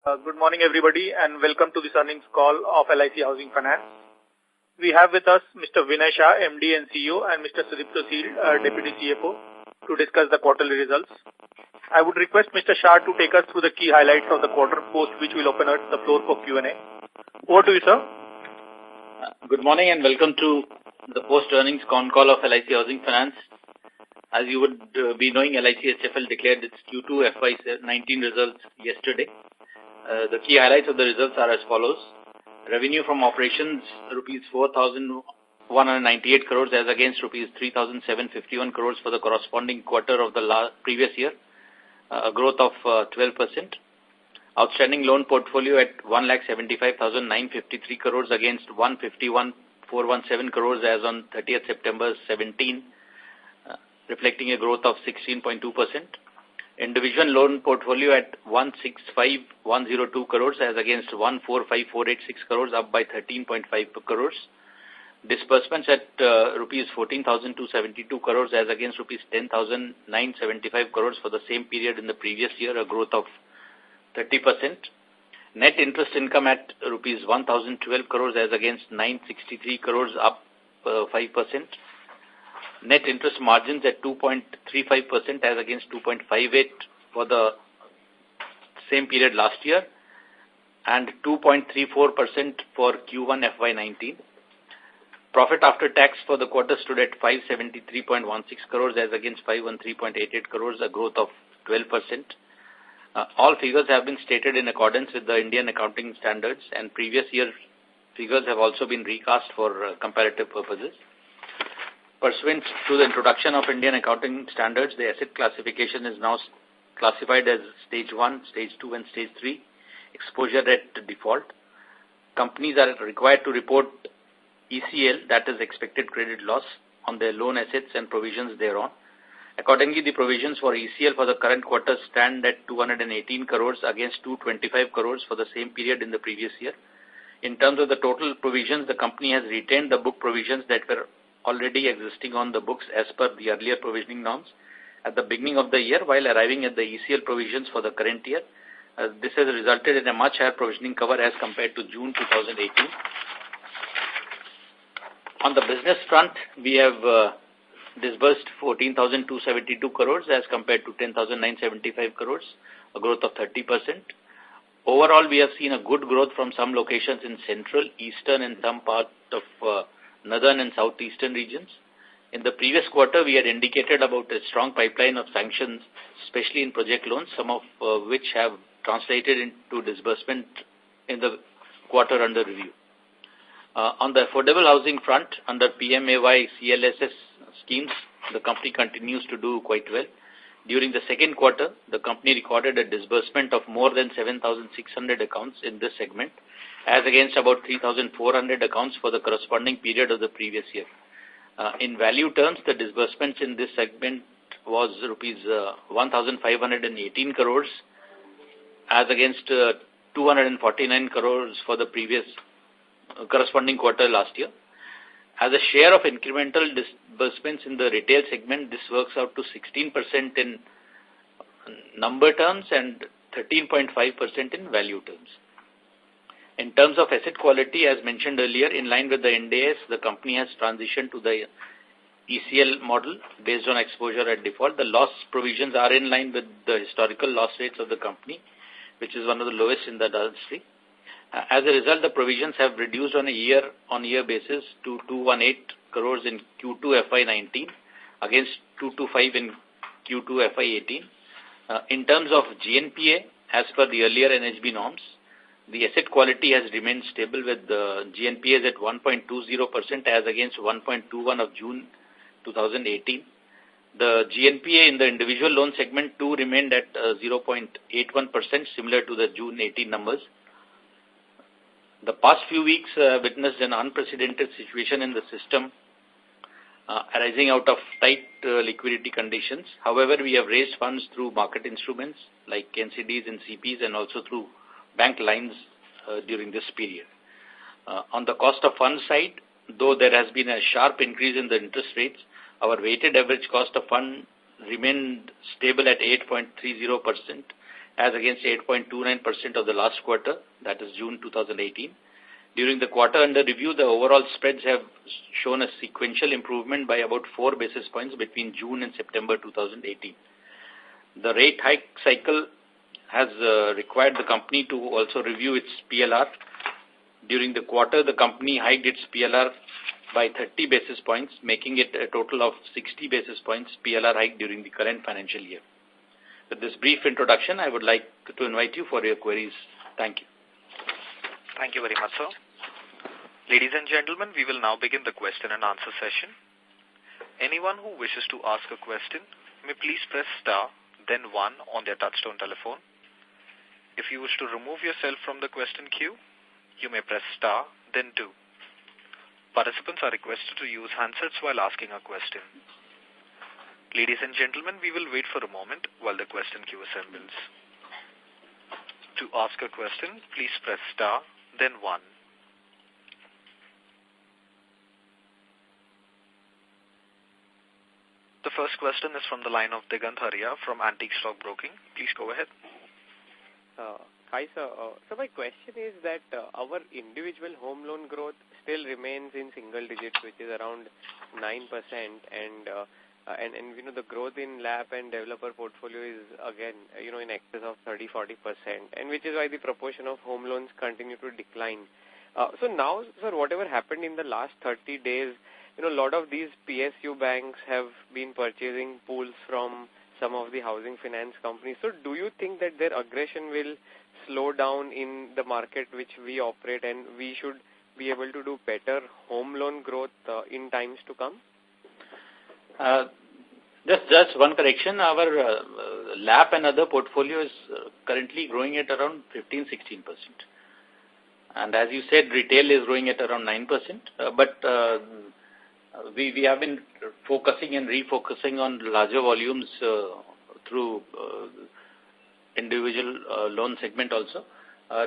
Good morning, everybody, and welcome to this earnings call of LIC Housing Finance. We have with us Mr. Vinay Shah, MD and CEO, and Mr. Sudipto Sil, Deputy CFO, to discuss the quarterly results. I would request Mr. Shah to take us through the key highlights of the quarter, post which will open up the floor for Q&A. Over to you, sir. Good morning and welcome to the post-earnings con call of LIC Housing Finance. As you would be knowing, LIC HFL declared its Q2 FY19 results yesterday. The key highlights of the results are as follows. Revenue from operations, rupees 4,198 crores as against rupees 3,751 crores for the corresponding quarter of the previous year, a growth of 12%. Outstanding loan portfolio at 1,75,953 crores against 151,417 crores as on 30th September 17, reflecting a growth of 16.2%. Individual loan portfolio at 165,102 crores as against 145,486 crores, up by 13.5 crores. Disbursements at rupees 14,272 crores as against rupees 10,975 crores for the same period in the previous year, a growth of 30%. Net interest income at rupees 1,012 crores as against 963 crores, up 5%. Net interest margins at 2.35% as against 2.58% for the same period last year and 2.34% for Q1 FY19. Profit after tax for the quarter stood at 573.16 crores as against 513.88 crores, a growth of 12%. All figures have been stated in accordance with the Indian accounting standards, and previous year figures have also been recast for comparative purposes. Pursuant to the introduction of Indian accounting standards, the asset classification is now classified as Stage 1, Stage 2 and Stage 3, exposure at default. Companies are required to report ECL, that is expected credit loss, on their loan assets and provisions thereon. Accordingly, the provisions for ECL for the current quarter stand at 218 crores against 225 crores for the same period in the previous year. In terms of the total provisions, the company has retained the book provisions that were already existing on the books as per the earlier provisioning norms at the beginning of the year, while arriving at the ECL provisions for the current year. This has resulted in a much higher provisioning cover as compared to June 2018. On the business front, we have disbursed 14,272 crores as compared to 10,975 crores, a growth of 30%. Overall, we have seen a good growth from some locations in central, eastern and some part of northern and southeastern regions. In the previous quarter, we had indicated about a strong pipeline of sanctions, especially in project loans, some of which have translated into disbursement in the quarter under review. On the affordable housing front, under PMAY CLSS schemes, the company continues to do quite well. During the second quarter, the company recorded a disbursement of more than 7,600 accounts in this segment, as against about 3,400 accounts for the corresponding period of the previous year. In value terms, the disbursements in this segment was rupees 1,518 crores as against 249 crores for the previous corresponding quarter last year. As a share of incremental disbursements in the retail segment, this works out to 16% in number terms and 13.5% in value terms. In terms of asset quality, as mentioned earlier, in line with the NDAS, the company has transitioned to the ECL model based on exposure at default. The loss provisions are in line with the historical loss rates of the company, which is one of the lowest in the industry. As a result, the provisions have reduced on a year-on-year basis to 218 crores in Q2 FY19 against 225 in Q2 FY18. In terms of GNPA, as per the earlier NHB norms, the asset quality has remained stable with the GNPAs at 1.20% as against 1.21 of June 2018. The GNPA in the individual loan segment too remained at 0.81%, similar to the June 18 numbers. The past few weeks witnessed an unprecedented situation in the system arising out of tight liquidity conditions. However, we have raised funds through market instruments like NCDs and CPs and also through bank lines during this period. On the cost of funds side, though there has been a sharp increase in the interest rates, our weighted average cost of fund remained stable at 8.30%, as against 8.29% of the last quarter, that is June 2018. During the quarter under review, the overall spreads have shown a sequential improvement by about 4 basis points between June and September 2018. The rate hike cycle has required the company to also review its PLR. During the quarter, the company hiked its PLR by 30 basis points, making it a total of 60 basis points PLR hike during the current financial year. With this brief introduction, I would like to invite you for your queries. Thank you. Thank you very much, sir. Ladies and gentlemen, we will now begin the question and answer session. Anyone who wishes to ask a question may please press star, then 1 on their touchtone telephone. If you wish to remove yourself from the question queue, you may press star, then 2. Participants are requested to use handsets while asking a question. Ladies and gentlemen, we will wait for a moment while the question queue assembles. To ask a question, please press star, then 1. The first question is from the line of Digant Haria from Antique Stock Broking. Please go ahead. Hi, sir. So my question is that our individual home loan growth still remains in single digits, which is around 9%, and the growth in LAP and developer portfolio is again in excess of 30-40%, and which is why the proportion of home loans continue to decline. So now, sir, whatever happened in the last 30 days, a lot of these PSU banks have been purchasing pools from some of the housing finance companies. So do you think that their aggression will slow down in the market which we operate, and we should be able to do better home loan growth in times to come? Just one correction. Our LAP and other portfolio is currently growing at around 15-16%. And as you said, retail is growing at around 9%. But we have been focusing and refocusing on larger volumes through individual loan segment also.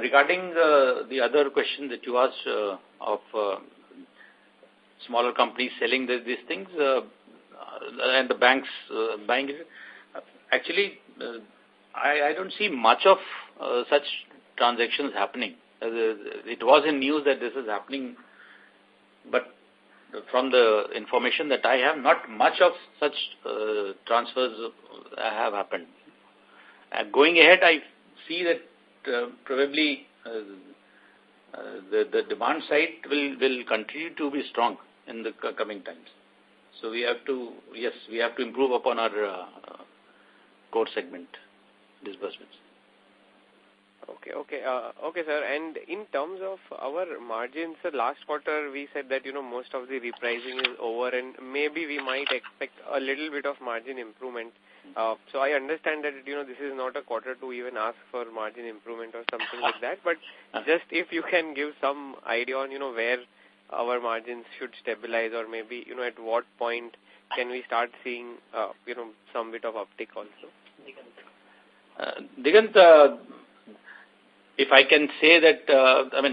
Regarding the other question that you asked of smaller companies selling these things and the banks buying it, actually I don't see much of such transactions happening. It was in news that this is happening, but from the information that I have, not much of such transfers have happened. Going ahead, I see that probably the demand side will continue to be strong in the coming times. So we have to improve upon our core segment disbursements. Okay, sir. And in terms of our margins, last quarter we said that most of the repricing is over, and maybe we might expect a little bit of margin improvement. So I understand that this is not a quarter to even ask for margin improvement or something like that. But just if you can give some idea on where our margins should stabilize, or maybe at what point can we start seeing some bit of uptick also. Digant, if I can say that,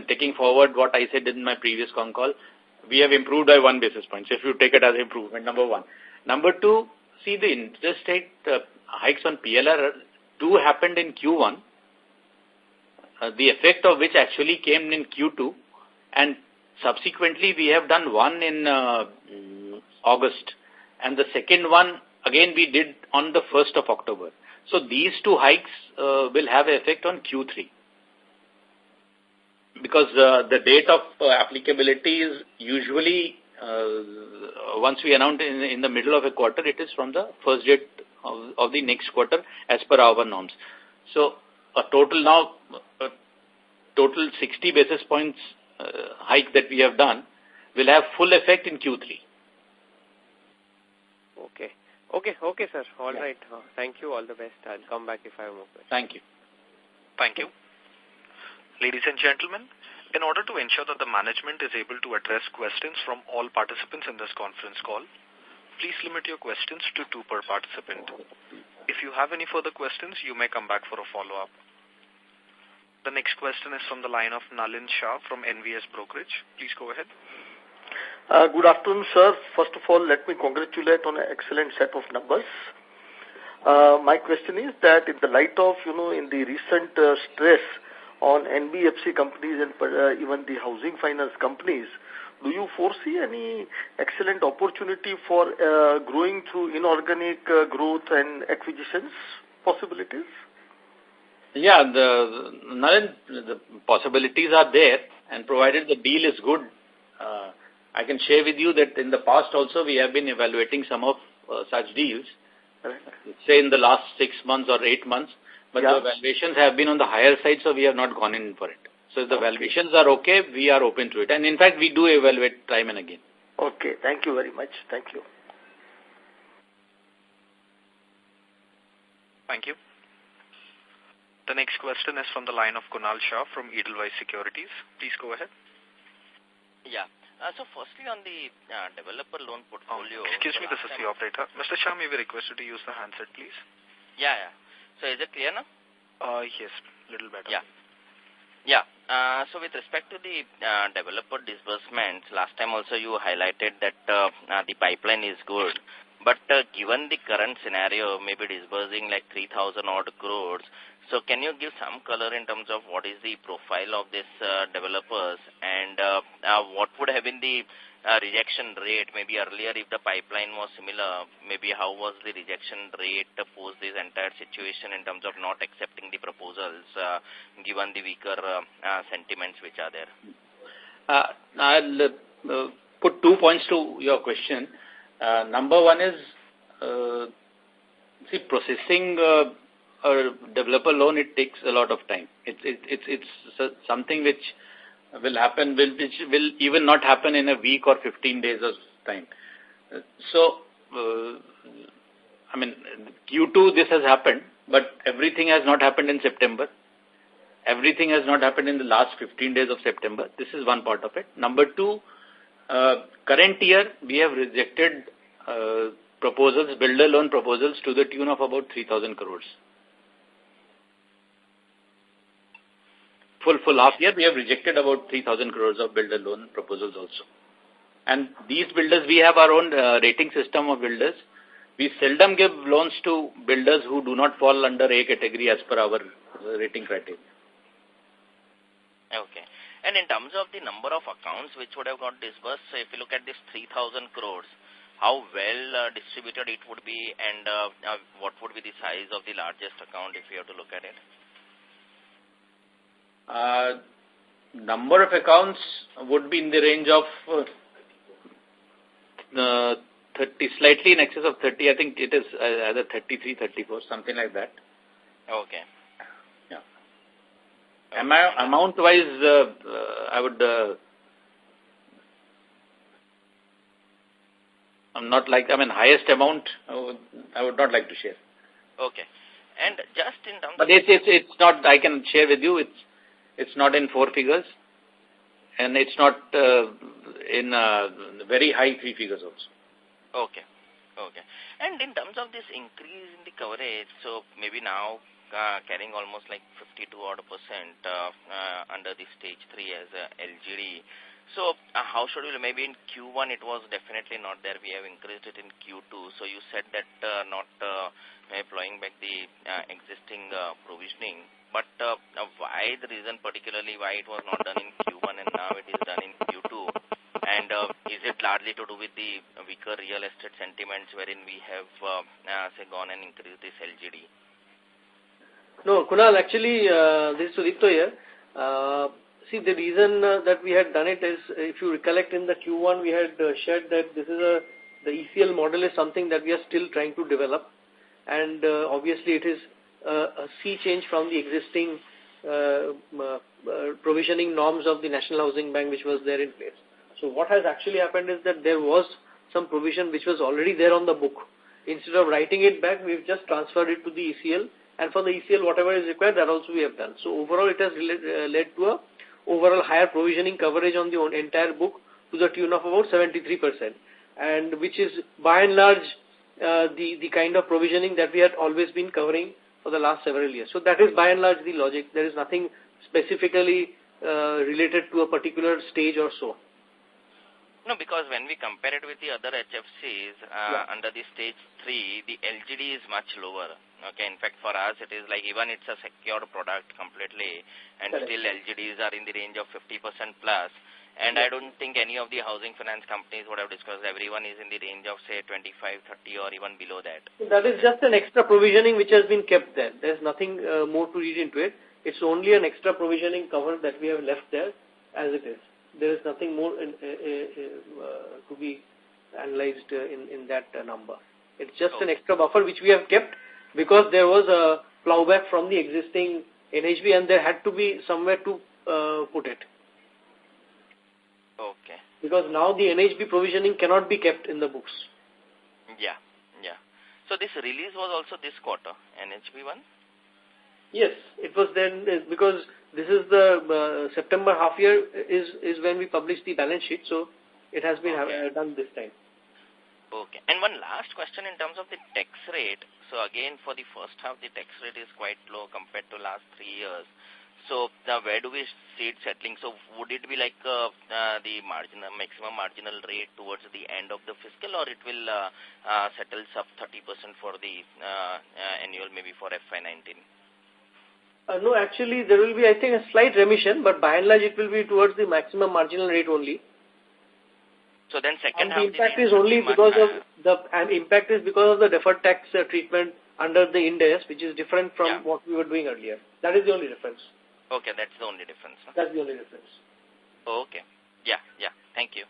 taking forward what I said in my previous concall, we have improved by 1 basis point. So if you take it as improvement, number one. Number two, see, the interest rate hikes on PLR happened in Q1, the effect of which actually came in Q2, and subsequently we have done one in August, and the second one again we did on the 1st of October. So these 2 hikes will have an effect on Q3. Because the date of applicability is usually, once we announce in the middle of a quarter, it is from the first date of the next quarter as per our norms. So a total 60 basis points hike that we have done will have full effect in Q3. Okay, sir. All right. Thank you. All the best. I'll come back if I have more questions. Thank you. Thank you. Ladies and gentlemen, in order to ensure that the management is able to address questions from all participants in this conference call, please limit your questions to 2 per participant. If you have any further questions, you may come back for a follow-up. The next question is from the line of Nalin Shah from NVS Brokerage. Please go ahead. Good afternoon, sir. First of all, let me congratulate on an excellent set of numbers. My question is that in the light of, in the recent stress on NBFC companies and even the housing finance companies, do you foresee any excellent opportunity for growing through inorganic growth and acquisitions possibilities? Yeah, the possibilities are there, and provided the deal is good, I can share with you that in the past also we have been evaluating some of such deals, say in the last 6 months or 8 months, but the valuations have been on the higher side, so we have not gone in for it. So if the valuations are okay, we are open to it. And in fact, we do evaluate time and again. Okay, thank you very much. Thank you. Thank you. The next question is from the line of Kunal Shah from Edelweiss Securities. Please go ahead. Yeah. So firstly on the developer loan portfolio. Excuse me, this is the operator. Mr. Shah, may we request you to use the handset, please? Yeah. So is it clear now? Yes, little better. Yeah. So with respect to the developer disbursements, last time also you highlighted that the pipeline is good. But given the current scenario, maybe disbursing like 3,000 odd crores, so can you give some color in terms of what is the profile of these developers and what would have been the rejection rate? Maybe earlier if the pipeline was similar, maybe how was the rejection rate post this entire situation in terms of not accepting the proposals given the weaker sentiments which are there? I'll put 2 points to your question. Number one is, processing a developer loan, it takes a lot of time. It's something which will happen, which will even not happen in a week or 15 days of time. So, Q2 this has happened, but everything has not happened in September. Everything has not happened in the last 15 days of September. This is one part of it. Number two, current year we have rejected proposals, builder loan proposals to the tune of about 3,000 crores. Full half year, we have rejected about 3,000 crores of builder loan proposals also. And these builders, we have our own rating system of builders. We seldom give loans to builders who do not fall under A category as per our rating criteria. Okay. And in terms of the number of accounts which would have got disbursed, so if you look at this 3,000 crores, how well distributed it would be and what would be the size of the largest account if you have to look at it? Number of accounts would be in the range of 30, slightly in excess of 30. I think it is either 33, 34, something like that. Okay. Yeah. Amount-wise, I would... highest amount, I would not like to share. Okay. And just in terms but it's not, I can share with you, it's not in 4 figures, and it's not in very high 3 figures also. Okay. And in terms of this increase in the coverage, so maybe now carrying almost like 52% under the stage 3 as a LGD. So how should we, maybe in Q1 it was definitely not there, we have increased it in Q2. So you said that not employing back the existing provisioning, but why the reason particularly why it was not done in Q1 and now it is done in Q2? And is it largely to do with the weaker real estate sentiments wherein we have gone and increased this LGD? No, Kunal, actually this is Sudipto here. See, the reason that we had done it is, if you recollect in the Q1, we had shared that this is the ECL model is something that we are still trying to develop. And obviously it is a sea change from the existing provisioning norms of the National Housing Bank which was there in place. So what has actually happened is that there was some provision which was already there on the book. Instead of writing it back, we've just transferred it to the ECL. And for the ECL, whatever is required, that also we have done. So overall, it has led to a overall higher provisioning coverage on the entire book to the tune of about 73%, and which is by and large the kind of provisioning that we had always been covering for the last several years. So that is by and large the logic. There is nothing specifically related to a particular stage or so. No, because when we compare it with the other HFCs under the stage 3, the LGD is much lower. Okay, in fact, for us, it is like even it's a secured product completely, and still LGDs are in the range of 50% plus. And I don't think any of the housing finance companies would have discussed. Everyone is in the range of, say, 25, 30 or even below that. That is just an extra provisioning which has been kept there. There's nothing more to read into it. It's only an extra provisioning cover that we have left there as it is. There is nothing more to be analyzed in that number. It's just an extra buffer which we have kept because there was a plowback from the existing NHB and there had to be somewhere to put it. Okay. Because now the NHB provisioning cannot be kept in the books. Yeah. So this release was also this quarter, NHB one? Yes, it was then because this is the September half year is when we published the balance sheet, so it has been done this time. Okay. And one last question in terms of the tax rate. So again, for the first half, the tax rate is quite low compared to last 3 years. So where do we see it settling? So would it be like the maximum marginal rate towards the end of the fiscal, or it will settle sub 30% for the annual, maybe for FY19? No, actually there will be, I think, a slight remission, but by and large it will be towards the maximum marginal rate only. So then second half, the impact is only because of impact is because of the deferred tax treatment under the Ind AS, which is different from what we were doing earlier. That is the only difference. Okay, that's the only difference. Huh? That's the only difference. Okay. Yeah. Thank you.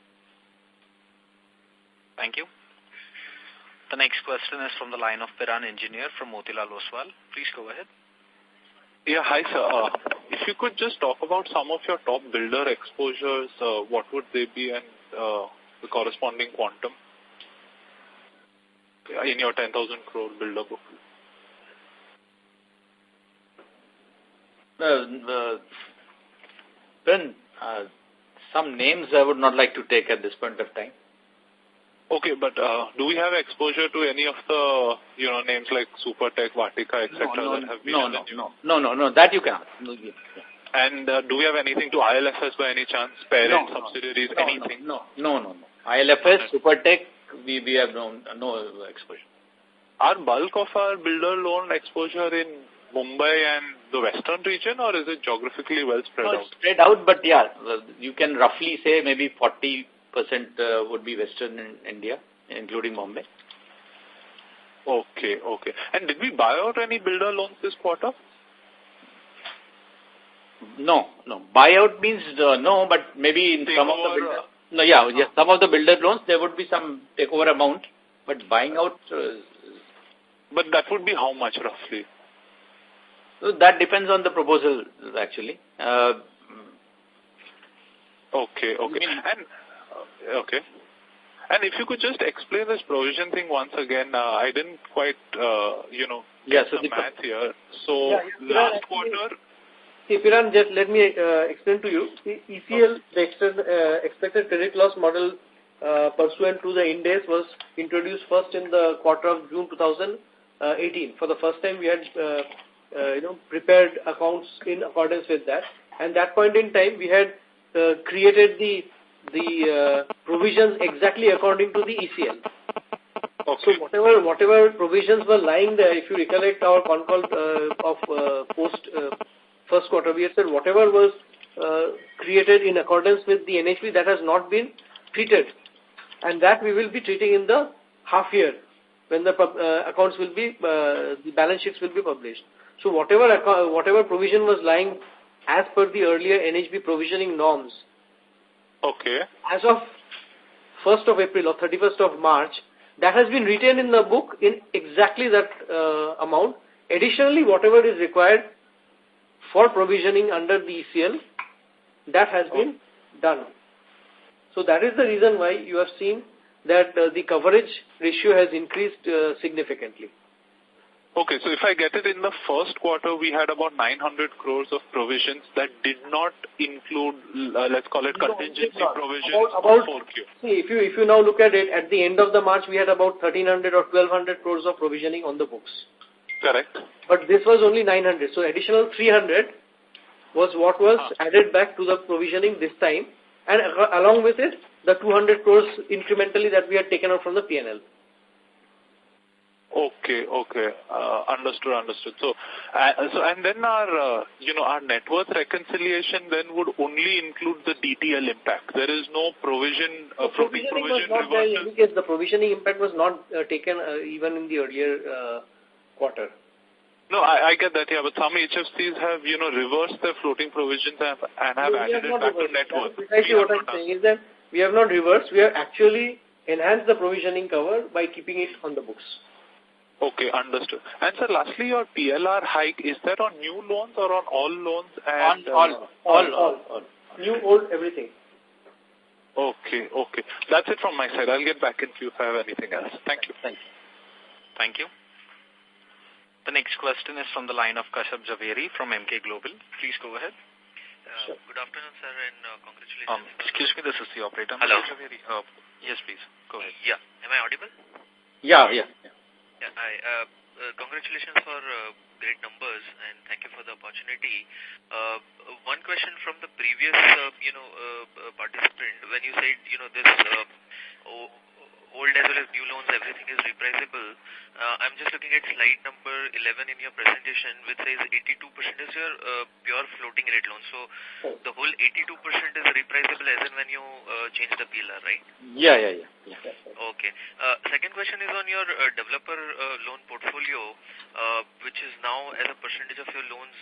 Thank you. The next question is from the line of Piran Engineer from Motilal Oswal. Please go ahead. Yeah, hi sir. If you could just talk about some of your top builder exposures, what would they be and the corresponding quantum in your 10,000 crore builder book? Then some names I would not like to take at this point of time. Okay, but do we have exposure to any of the names like Supertech, Vatika, etc. that have been in the news? No, that you cannot. No. And do we have anything to ILFS by any chance? Parent subsidiaries, anything? No. ILFS, Supertech, we have no exposure. Are bulk of our builder loan exposure in Mumbai and the western region, or is it geographically well spread out? It's spread out, but you can roughly say maybe 40% would be western in India, including Bombay. Okay. And did we buy out any builder loans this quarter? No. Buyout means no, but maybe in some of the builder, some of the builder loans there would be some takeover amount, but buying out. But that would be how much roughly? So that depends on the proposal actually. Okay. And if you could just explain this provision thing once again, I didn't quite, get the math here. So last quarter. See, Piran, just let me explain to you. The ECL, the expected credit loss model pursuant to the Ind AS was introduced first in the quarter of June 2018. For the first time, we had prepared accounts in accordance with that. And that point in time, we had created the provisions exactly according to the ECL. Okay. So whatever provisions were lying there, if you recollect our concall of post first quarter, we had said whatever was created in accordance with the NHB, that has not been treated, and that we will be treating in the half year when the accounts will be the balance sheets will be published. So whatever provision was lying as per the earlier NHB provisioning norms. Okay. As of 1st of April or 31st of March, that has been retained in the book in exactly that amount. Additionally, whatever is required for provisioning under the ECL, that has been done. So that is the reason why you have seen that the coverage ratio has increased significantly. Okay, so if I get it, in the first quarter, we had about 900 crores of provisions that did not include, let's call it contingency provisions about 4Q. See, if you now look at it, at the end of the March, we had about 1,300 or 1,200 crores of provisioning on the books. Correct. But this was only 900. So additional 300 was what was added back to the provisioning this time. and along with it, the 200 crores incrementally that we had taken out from the P&L. Okay. Understood. So and then our, our net worth reconciliation then would only include the DTL impact. There is no provision, floating provision reversal. In case the provisioning impact was not taken even in the earlier quarter. No, I get that, yeah, but some HFCs have, reversed their floating provisions and have added it back to net worth. Precisely what I'm saying is that we have not reversed, we have actually enhanced the provisioning cover by keeping it on the books. Okay, understood. And sir, lastly, your PLR hike, is that on new loans or on all loans? And, all. New, old, everything. Okay. That's it from my side. I'll get back into you if I have anything else. Thank you. Thank you. The next question is from the line of Kashyap Javeri from Emkay Global. Please go ahead. Sure. Good afternoon, sir, and congratulations. Excuse me, this is the operator. Hello. Javeri. Yes, please. Go ahead. Yeah. Am I audible? Yeah. Yeah, hi. Congratulations for great numbers, and thank you for the opportunity. One question from the previous, participant, when you said, this old as well as new loans, everything is repriceable. I'm just looking at slide number 11 in your presentation, which says 82% is your pure floating rate loan. So the whole 82% is repriceable as in when you change the PLR, right? Yeah. Okay. Second question is on your developer loan portfolio, which is now as a percentage of your loans,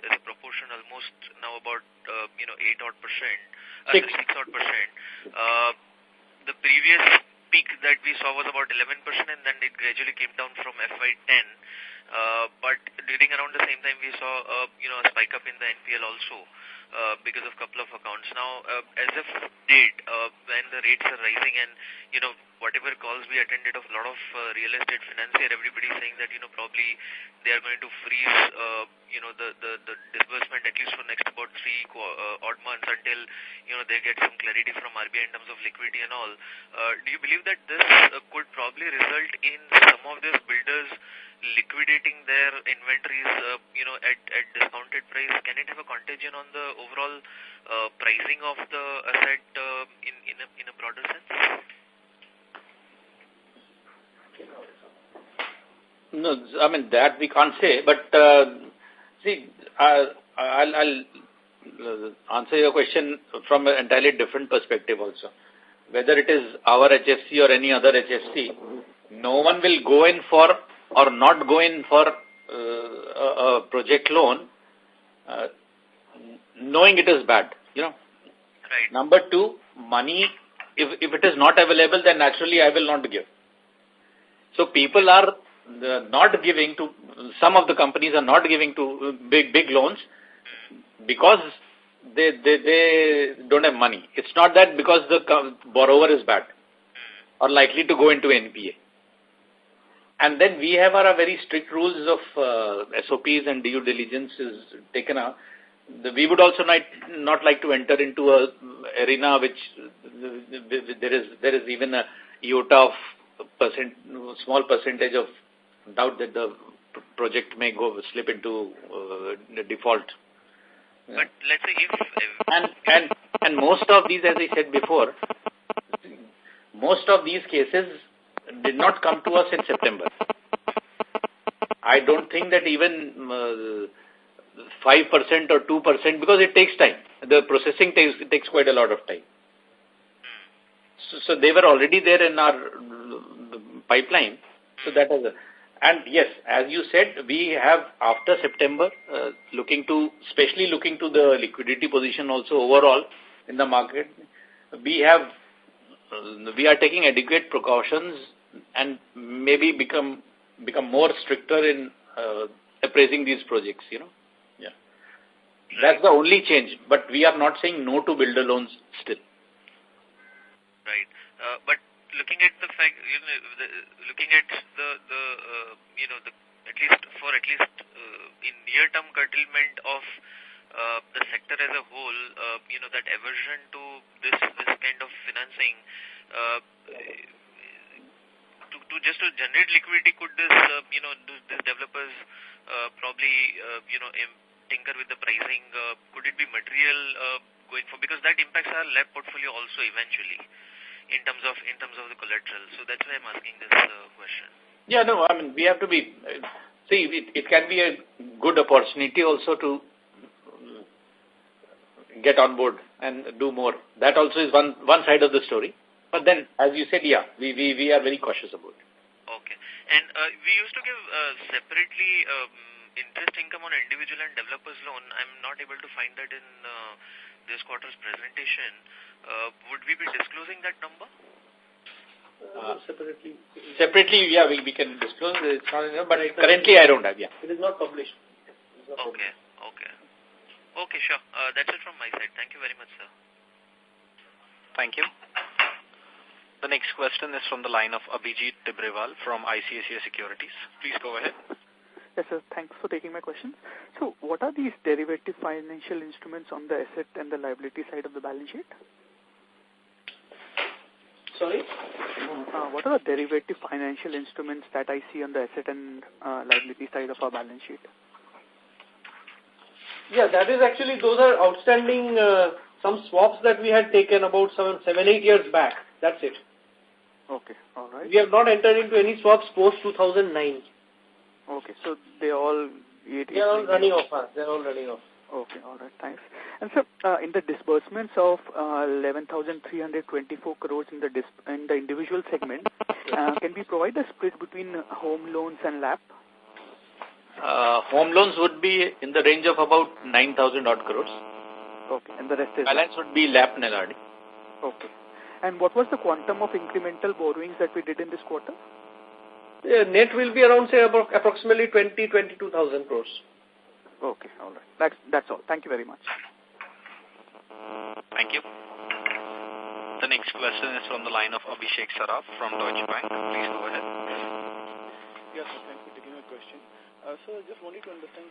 as a proportion almost now about, 8 odd percent, 6 odd percent. The previous peak that we saw was about 11%, and then it gradually came down from FY10. But during around the same time, we saw a spike up in the NPL also because of a couple of accounts. Now, as of date, when the rates are rising and whatever calls we attended of a lot of real estate financier, everybody is saying that probably they are going to freeze the disbursement at least for next about 3 odd months until they get some clarity from RBI in terms of liquidity and all. Do you believe that this could probably result in some of these builders liquidating their inventories at discounted price? Can it have a contagion on the overall pricing of the asset in a broader sense? No, I mean, that we can't say, but see, I'll answer your question from an entirely different perspective also. Whether it is our HFC or any other HFC, no one will go in for or not go in for a project loan knowing it is bad, Right. Number two, money, if it is not available, then naturally I will not give. So people are not giving to, some of the companies are not giving to big loans because they don't have money. It's not that because the borrower is bad or likely to go into NPA. And then we have our very strict rules of SOPs and due diligence is taken out. We would also not like to enter into a arena which there is even a iota of small percentage of doubt that the project may slip into default. But let's say if and most of these, as I said before, most of these cases did not come to us in September. I don't think that even 5% or 2%, because it takes time. The processing takes quite a lot of time. So they were already there in our pipeline. So that was and yes, as you said, we have after September especially looking to the liquidity position also overall in the market. We are taking adequate precautions and maybe become more stricter in appraising these projects. Yeah, that's the only change. But we are not saying no to builder loans still. Right, but looking at the fact, looking at the at least in near-term curtailment of the sector as a whole, that aversion to this kind of financing, to just to generate liquidity, could this these developers probably tinker with the pricing? Could it be material going for, because that impacts our LAP portfolio also eventually in terms of the collateral. So that's why I'm asking this question. Yeah, no, I mean, we have to be, it can be a good opportunity also to get on board and do more. That also is one side of the story. But then, as you said, yeah, we are very cautious about it. Okay. And we used to give separately interest income on individual and developers loan. I'm not able to find that in this quarter's presentation. Would we be disclosing that number? Separately, yeah, we can disclose. It's not enough, but currently I don't have, yeah. It is not published. Okay. Okay, sure. That's it from my side. Thank you very much, sir. Thank you. The next question is from the line of Abhijit Tibrewal from ICICI Securities. Please go ahead. Yes, sir. Thanks for taking my question. So, what are these derivative financial instruments on the asset and the liability side of the balance sheet? Sorry? What are the derivative financial instruments that I see on the asset and liability side of our balance sheet? Yeah, that is actually, those are outstanding, some swaps that we had taken about 7-8 years back. That's it. Okay, all right. We have not entered into any swaps post 2009. Okay, so they all... They are all running off. They are all running off. Okay, all right, thanks. And so, in the disbursements of 11,324 crores in the individual segment, can we provide a split between home loans and LAP? Home loans would be in the range of about 9,000 odd crores. Okay, and the rest is... Balance would be LAP and LRD. Okay. And what was the quantum of incremental borrowings that we did in this quarter? Net will be around, say, about approximately 22,000 crores. Okay, all right. That's all. Thank you very much. Thank you. The next question is from the line of Abhishek Saraf from Deutsche Bank. Please go ahead. Yes, sir. Thanks for taking my question. So I just wanted to understand...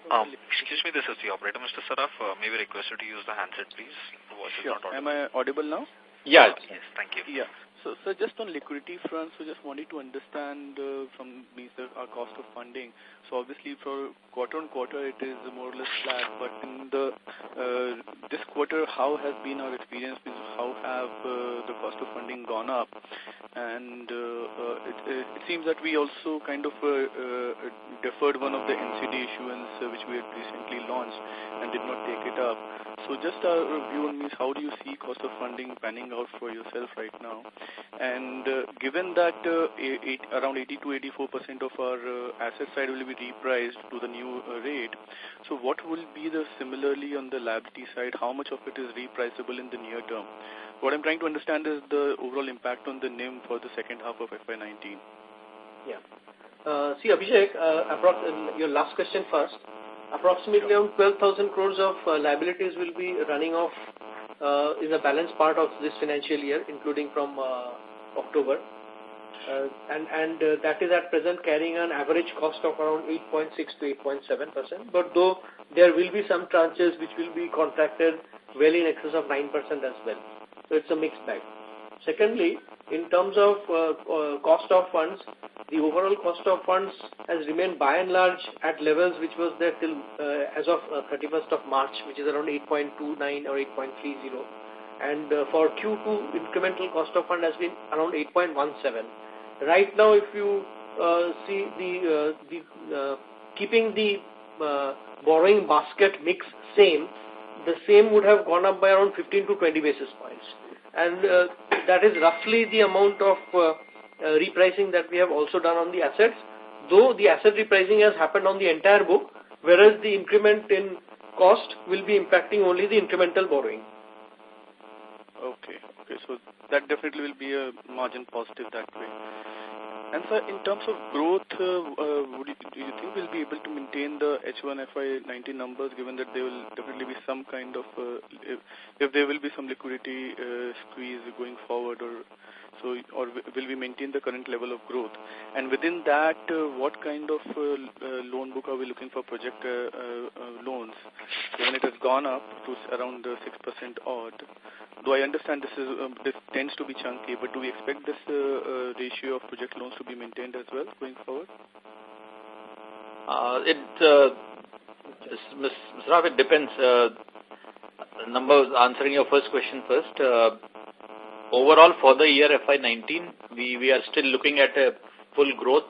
Excuse me, this is the operator, Mr. Saraf. May we request you to use the handset, please? The voice is not audible. Am I audible now? Yes. Yes, thank you. Yeah. So just on liquidity front, so just wanted to understand from our cost of funding. So obviously for quarter on quarter it is more or less flat, but in the this quarter, how has been our experience? How have the cost of funding gone up? And it seems that we also kind of deferred one of the NCD issuance which we had recently launched and did not take it up. So just a review on how do you see cost of funding panning out for yourself right now? And given that around 80 to 84% of our asset side will be repriced to the new rate, so what will be the similarly on the liability side? How much of it is repriceable in the near term? What I'm trying to understand is the overall impact on the NIM for the second half of FY19. Yeah. See, Abhishek, your last question first. Approximately around 12,000 crores of liabilities will be running off in the balance part of this financial year, including from October. And that is at present carrying an average cost of around 8.6 to 8.7%. But though there will be some tranches which will be contracted well in excess of 9% as well. So it's a mixed bag. Secondly, in terms of cost of funds, the overall cost of funds has remained by and large at levels which was there till as of 31st of March, which is around 8.29 or 8.30. And for Q2, incremental cost of fund has been around 8.17. Right now, if you see keeping the borrowing basket mix same, the same would have gone up by around 15 to 20 basis points. And that is roughly the amount of repricing that we have also done on the assets, though the asset repricing has happened on the entire book, whereas the increment in cost will be impacting only the incremental borrowing. Okay, so that definitely will be a margin positive that way. And sir, in terms of growth, do you think we'll be able to maintain the H1 FY19 numbers, given that there will definitely be some kind of, if there will be some liquidity squeeze going forward, or will we maintain the current level of growth? And within that, what kind of loan book are we looking for project loans? When it has gone up to around 6% odd, though I understand this tends to be chunky, but do we expect this ratio of project loans to be maintained as well going forward? It depends. answering your first question first. Overall, for the year FY19, we are still looking at a full growth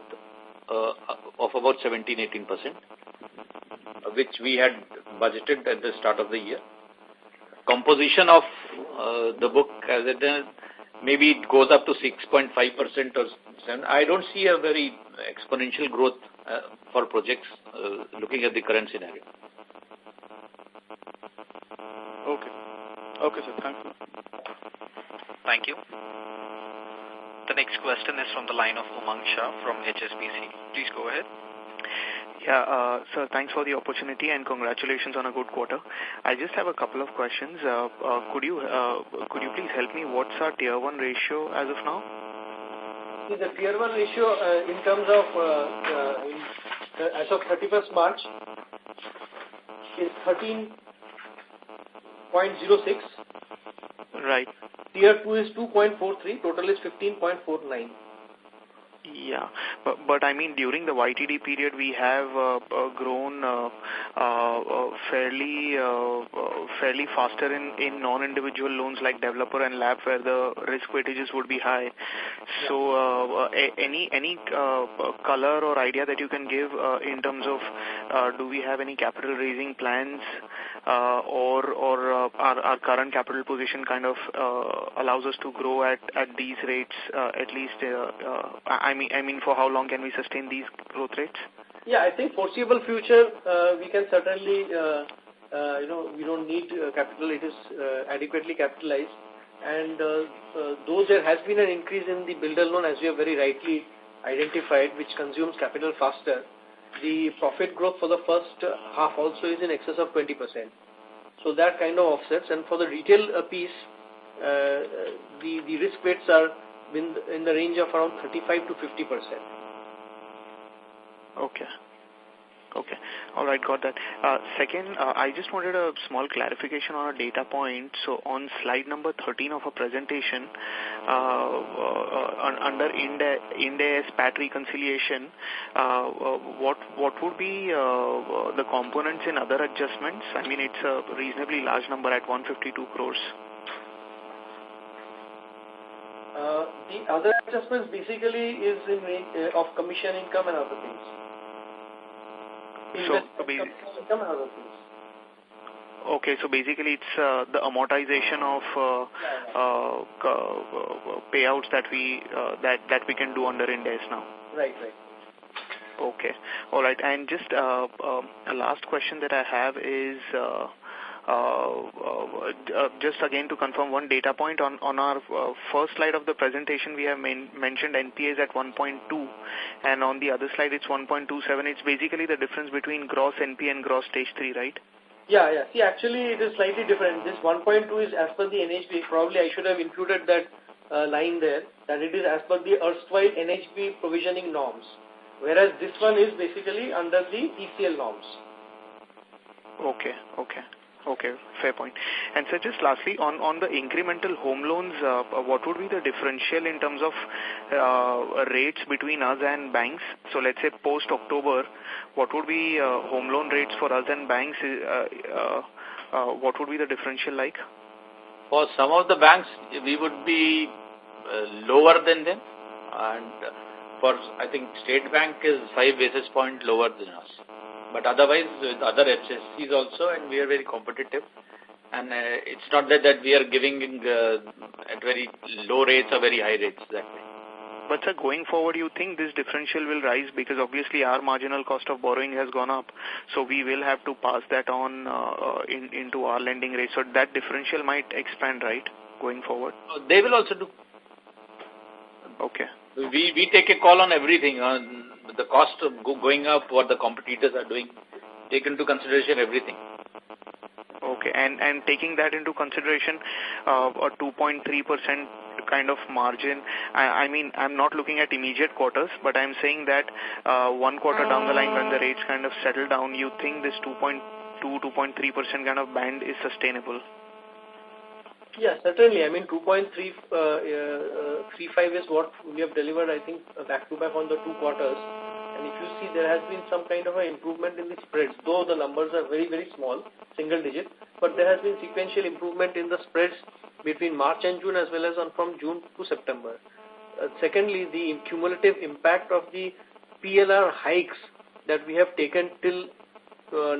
of about 17-18%, which we had budgeted at the start of the year. Composition of the book, as it is, maybe it goes up to 6.5% or 7%. I don't see a very exponential growth for projects looking at the current scenario. Okay. Okay, sir. Thank you. Thank you. The next question is from the line of Umang Shah from HSBC. Please go ahead. Yeah, sir, thanks for the opportunity and congratulations on a good quarter. I just have a couple of questions. Could you please help me? What's our Tier 1 ratio as of now? See, the Tier 1 ratio in terms of as of 31st March is 13.06. Right. Tier 2 is 2.43. Total is 15.49. Yeah, but I mean during the YTD period we have grown fairly faster in non-individual loans like developer and lab where the risk weightages would be high. So any color or idea that you can give in terms of do we have any capital raising plans or our current capital position kind of allows us to grow at these rates at least I mean, for how long can we sustain these growth rates? Yeah, I think foreseeable future, we can certainly, we don't need capital. It is adequately capitalized. And though there has been an increase in the builder loan, as you have very rightly identified, which consumes capital faster, the profit growth for the first half also is in excess of 20%. So that kind of offsets. And for the retail piece, the risk weights are in the range of around 35 to 50%. Okay. Okay. All right, got that. Second, I just wanted a small clarification on a data point. So on slide number 13 of a presentation, under Ind AS PAT reconciliation, what would be the components in other adjustments? I mean, it's a reasonably large number at 152 crores. The other adjustments basically is in of commission income and other things. Income and other things. Okay, so basically it's the amortization of payouts that we can do under Ind AS now. Right. Okay, all right. And just a last question that I have is. Just again to confirm one data point on our first slide of the presentation we have mentioned NPAs at 1.2 and on the other slide it's 1.27. It's basically the difference between gross NPA and gross stage 3, right? Yeah. See, actually it is slightly different. This 1.2 is as per the NHB. Probably I should have included that line there, that it is as per the erstwhile NHB provisioning norms. Whereas this one is basically under the ECL norms. Okay, fair point. And so just lastly, on the incremental home loans, what would be the differential in terms of rates between us and banks? So let's say post-October, what would be home loan rates for us and banks? What would be the differential like? For some of the banks, we would be lower than them. And for, I think, State Bank is 5 basis points lower than us. But otherwise, with other HSCs also, and we are very competitive. And it's not that we are giving at very low rates or very high rates that way. But sir, going forward, you think this differential will rise because obviously our marginal cost of borrowing has gone up. So we will have to pass that on into our lending rate. So that differential might expand, right, going forward? They will also do. Okay. We take a call on everything, on the cost of going up, what the competitors are doing, take into consideration everything. Okay, and taking that into consideration, a 2.3% kind of margin, I mean, I'm not looking at immediate quarters, but I'm saying that 1 quarter down the line when the rates kind of settle down, you think this 2.3% kind of band is sustainable? Yeah, certainly. I mean, 2.35 is what we have delivered, I think, back to back on the 2 quarters. And if you see, there has been some kind of an improvement in the spreads, though the numbers are very, very small, single digit, but there has been sequential improvement in the spreads between March and June as well as from June to September. Secondly, the cumulative impact of the PLR hikes that we have taken till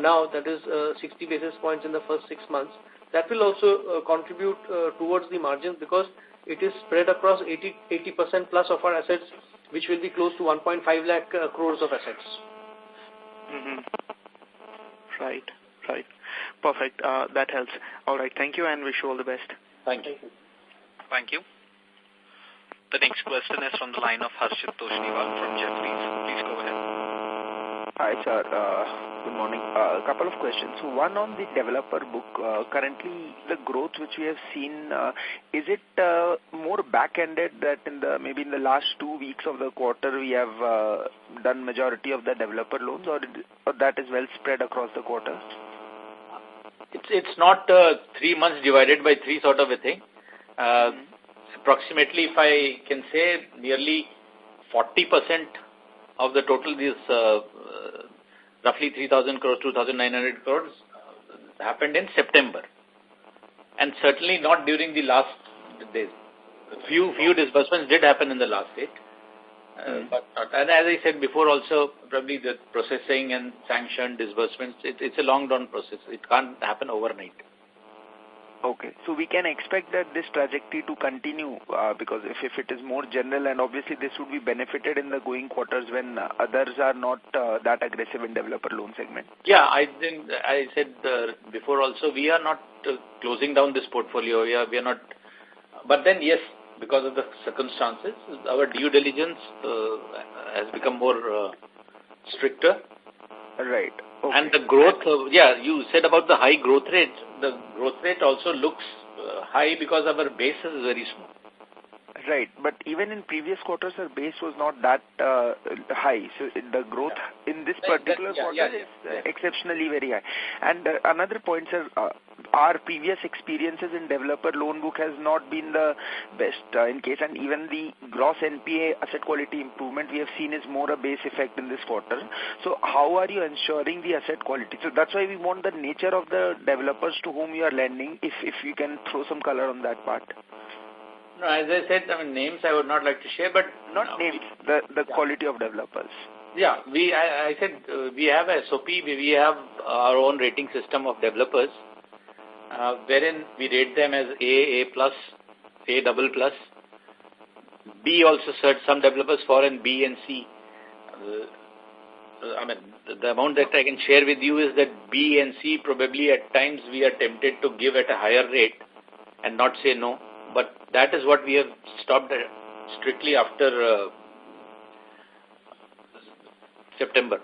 now, that is 60 basis points in the first 6 months, that will also contribute towards the margins because it is spread across 80% plus of our assets, which will be close to 1.5 lakh crores of assets. Right. Perfect. That helps. All right. Thank you and wish you all the best. Thank you. Thank you. The next question is from the line of Harshit Toshniwal from Jefferies. Please go ahead. Hi, sir. Good morning. A couple of questions. So one on the developer book. Currently, the growth which we have seen, is it more back-ended that maybe in the last 2 weeks of the quarter we have done majority of the developer loans, or that is well spread across the quarter? It's not 3 months divided by 3 sort of a thing. Approximately, if I can say, nearly 40% of the total is roughly 3,000 crores, 2,900 crores happened in September. And certainly not during the last days. Few disbursements did happen in the last date. But and as I said before also, probably the processing and sanction disbursements, it's a long run process. It can't happen overnight. Okay, so we can expect that this trajectory to continue because if it is more general, and obviously this would be benefited in the going quarters when others are not that aggressive in developer loan segment. Yeah, I said before also, we are not closing down this portfolio. We are not. But then yes, because of the circumstances, our due diligence has become more stricter. Right. Okay. And the growth, you said about the high growth rate. The growth rate also looks high because our base is very small. Right, but even in previous quarters, our base was not that high. So the growth in this particular quarter is exceptionally very high. And another point, sir, our previous experiences in developer loan book has not been the best in case, and even the gross NPA asset quality improvement we have seen is more a base effect in this quarter. So how are you ensuring the asset quality? So that's why we want the nature of the developers to whom you are lending, if you can throw some color on that part. No, as I said, names I would not like to share, but not names, the quality of developers. Yeah, I said we have a SOP, we have our own rating system of developers, wherein we rate them as A plus, A double plus. B also search some developers for and B and C. The amount that I can share with you is that B and C probably at times we are tempted to give at a higher rate and not say no. But that is what we have stopped strictly after September,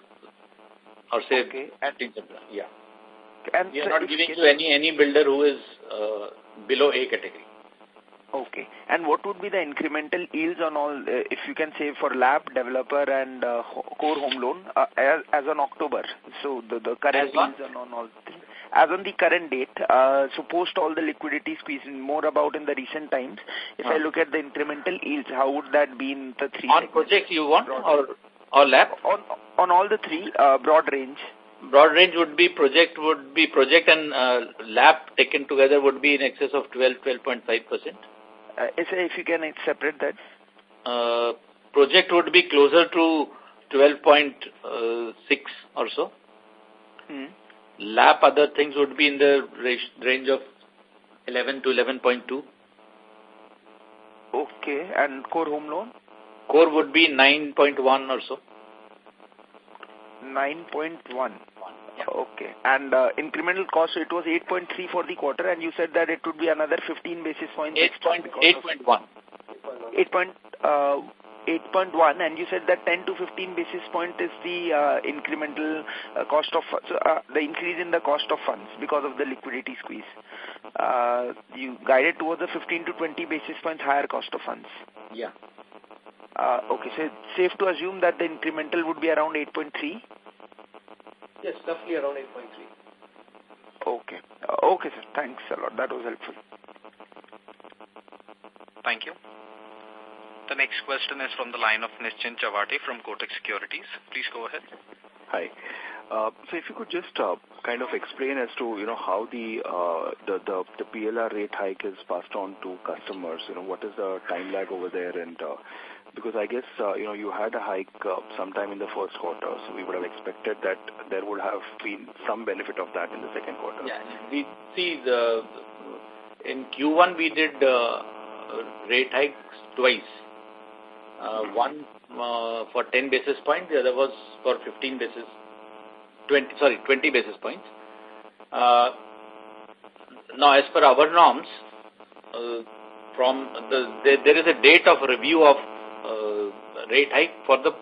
or say 15 September. Yeah, and we are not giving to any builder who is below A category. Okay, and what would be the incremental yields on all, if you can say, for LAP, developer, and core home loan as on October? So the current yields on all things. As on the current date, so post all the liquidity squeeze, more about in the recent times, if I look at the incremental yields, how would that be in the 3 on projects you want or LAP? On all the 3, broad range. Broad range would be project and LAP taken together would be in excess of 12.5%. If you can separate that. Project would be closer to 12.6 or so. LAP other things would be in the range of 11 to 11.2. Okay, and core home loan? Core would be 9.1 or so. 9.1. Yeah. Okay, and incremental cost, so it was 8.3 for the quarter, and you said that it would be another 15 basis points. 8.1. 8.1, and you said that 10 to 15 basis point is the incremental cost of the increase in the cost of funds because of the liquidity squeeze. You guided towards a 15 to 20 basis points higher cost of funds. Yeah. Okay, so it's safe to assume that the incremental would be around 8.3? Yes, roughly around 8.3. Okay. Okay, sir. Thanks a lot. That was helpful. Thank you. The next question is from the line of Nischint Chawate from Kotak Securities. Please go ahead. Hi. So if you could just kind of explain as to, how the PLR rate hike is passed on to customers, what is the time lag over there, and because I guess, you had a hike sometime in the first quarter, so we would have expected that there would have been some benefit of that in the second quarter. Yeah, we see in Q1 we did rate hikes twice. One for 10 basis points, the other was for 20 basis points. Now, as per our norms, there is a date of review of rate hike for the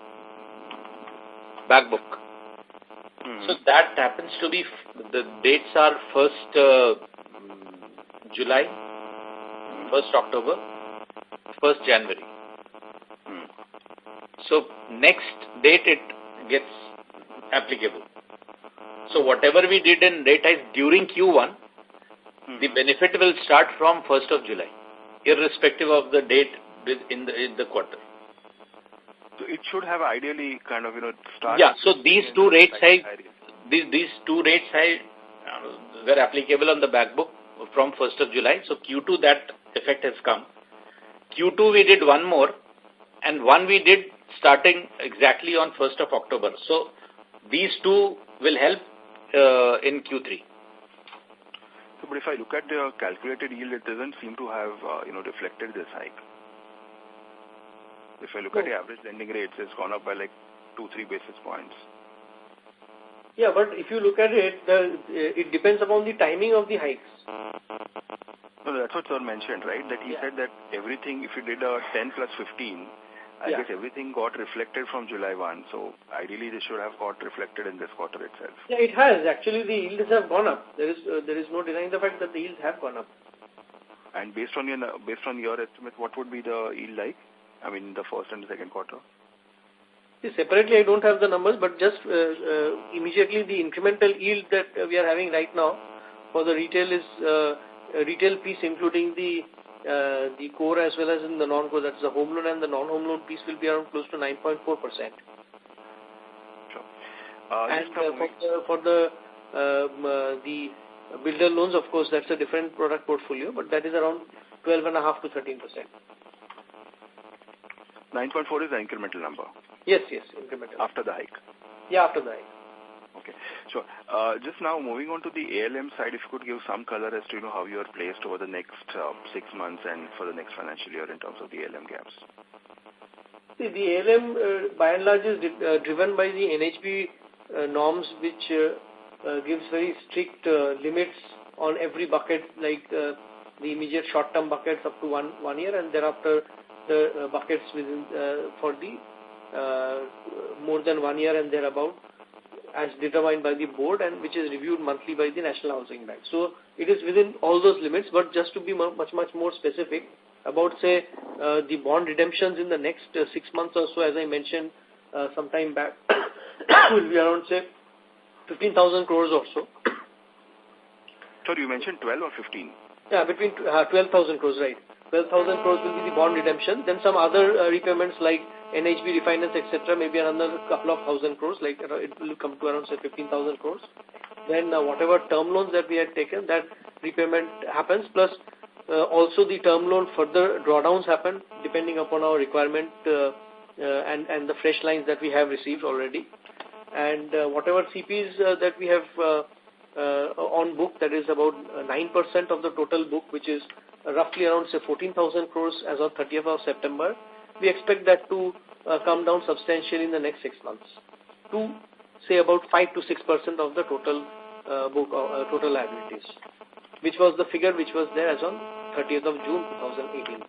back book. So that happens to be, the dates are 1st July, 1st October, 1st January. So next date it gets applicable. So whatever we did in rate hikes during Q1, the benefit will start from 1st of July, irrespective of the date in the quarter. So it should have ideally kind of, started. Yeah, so these two rate hikes, these two rate hikes were applicable on the back book from 1st of July. So Q2 that effect has come. Q2 we did one more, and one we did starting exactly on 1st of October. So these two will help in Q3. So, but if I look at the calculated yield, it doesn't seem to have, reflected this hike. If I look at the average lending rates, it's gone up by like 2-3 basis points. Yeah, but if you look at it, it depends upon the timing of the hikes. No, that's what sir mentioned, right? That he said that everything, if you did a 10 plus 15, I guess everything got reflected from July 1. So ideally, this should have got reflected in this quarter itself. Yeah, it has. Actually, the yields have gone up. There is no denying the fact that the yields have gone up. And based on your estimate, what would be the yield like? I mean, the first and the second quarter? See, separately, I don't have the numbers, but just immediately the incremental yield that we are having right now for the retail is retail piece, including the core as well as in the non-core. That's the home loan and the non-home loan piece will be around close to 9.4%. Sure. And for the builder loans, of course, that's a different product portfolio, but that is around 12.5 to 13%. 9.4 is the incremental number? Yes, incremental. After the hike? Yeah, after the hike. Okay, sure. Just now moving on to the ALM side, if you could give some color as to how you are placed over the next 6 months and for the next financial year in terms of the ALM gaps. See, the ALM by and large is driven by the NHB norms, which gives very strict limits on every bucket, like the immediate short-term buckets up to one year, and thereafter the buckets within for the more than 1 year and thereabout, as determined by the board and which is reviewed monthly by the National Housing Bank. So it is within all those limits, but just to be much more specific about, say, the bond redemptions in the next 6 months or so, as I mentioned some time back, will be around, say, 15,000 crores or so. So you mentioned 12 or 15? Yeah, between 12,000 crores, right. 12,000 crores will be the bond redemption. Then some other repayments like NHB refinance, etc., maybe another couple of thousand crores, like it will come to around, say, 15,000 crores. Then whatever term loans that we had taken, that repayment happens, plus also the term loan further drawdowns happen depending upon our requirement and the fresh lines that we have received already. And whatever CPs that we have on book, that is about 9% of the total book, which is roughly around, say, 14,000 crores as of 30th of September. We expect that to come down substantially in the next 6 months to, say, about 5 to 6% of the total book, total liabilities, which was the figure which was there as on 30th of June 2018.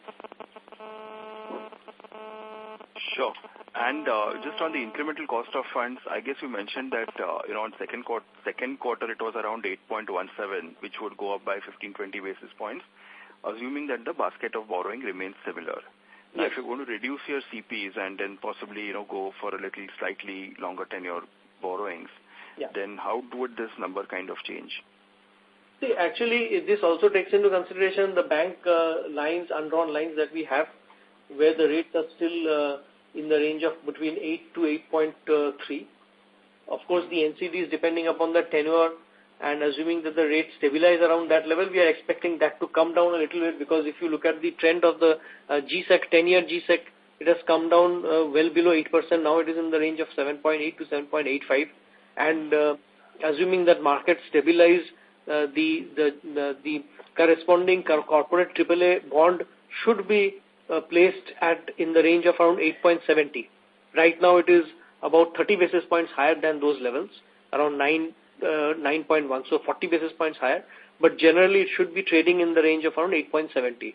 Sure. And just on the incremental cost of funds, I guess you mentioned that on second quarter it was around 8.17, which would go up by 15-20 basis points, assuming that the basket of borrowing remains similar. Now, if you're going to reduce your CPs and then possibly go for a little slightly longer tenure borrowings, then how would this number kind of change? See, actually, this also takes into consideration the bank lines, undrawn lines that we have. where the rates are still in the range of between 8 to 8.3. Of course, the NCD is depending upon the tenure, and assuming that the rates stabilize around that level, we are expecting that to come down a little bit, because if you look at the trend of the GSEC, 10-year GSEC, it has come down well below 8%. Now it is in the range of 7.8 to 7.85. And assuming that markets stabilize, the corresponding corporate AAA bond should be placed in the range of around 8.70. Right now it is about 30 basis points higher than those levels, around 9.1, so 40 basis points higher. But generally it should be trading in the range of around 8.70.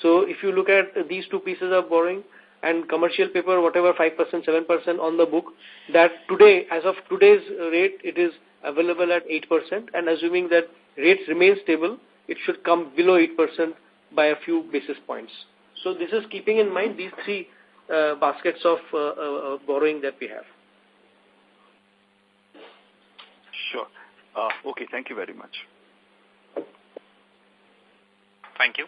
So if you look at these two pieces of borrowing and commercial paper, whatever 5%, 7% on the book, that today, as of today's rate, it is available at 8%, and assuming that rates remain stable, it should come below 8% by a few basis points. So this is keeping in mind these three baskets of borrowing that we have. Sure. Okay, thank you very much. Thank you.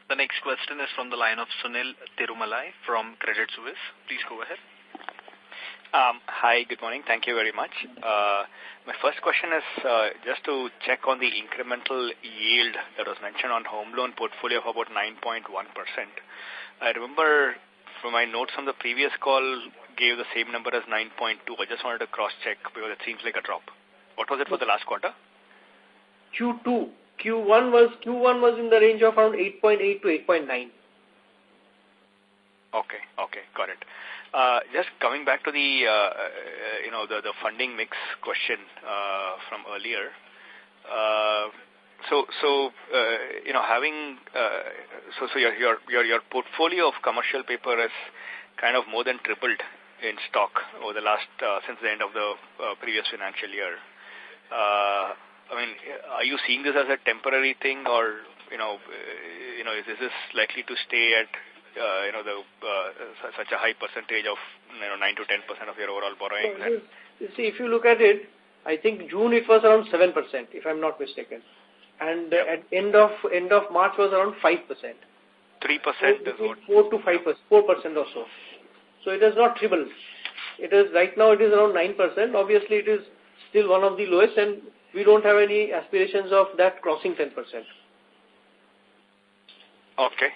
The next question is from the line of Sunil Tirumalai from Credit Suisse. Please go ahead. Hi, good morning. Thank you very much. My first question is just to check on the incremental yield that was mentioned on home loan portfolio of about 9.1%. I remember from my notes from the previous call gave the same number as 9.2. I just wanted to cross-check because it seems like a drop. What was it for the last quarter? Q2. Q1 was in the range of around 8.8 to 8.9. Okay, got it. Just coming back to the the funding mix question from earlier. Your portfolio of commercial paper has kind of more than tripled in stock over the last since the end of the previous financial year. Are you seeing this as a temporary thing, or is this likely to stay at such a high percentage of 9 to 10% of your overall borrowing? You see, if you look at it, I think June it was around 7%, if I'm not mistaken, and at end of March was around 5%. 3% is what? 4 to 5%, 4% or so. So it has not tripled. It is right now. It is around 9%. Obviously, it is still one of the lowest, and we don't have any aspirations of that crossing 10%. Okay,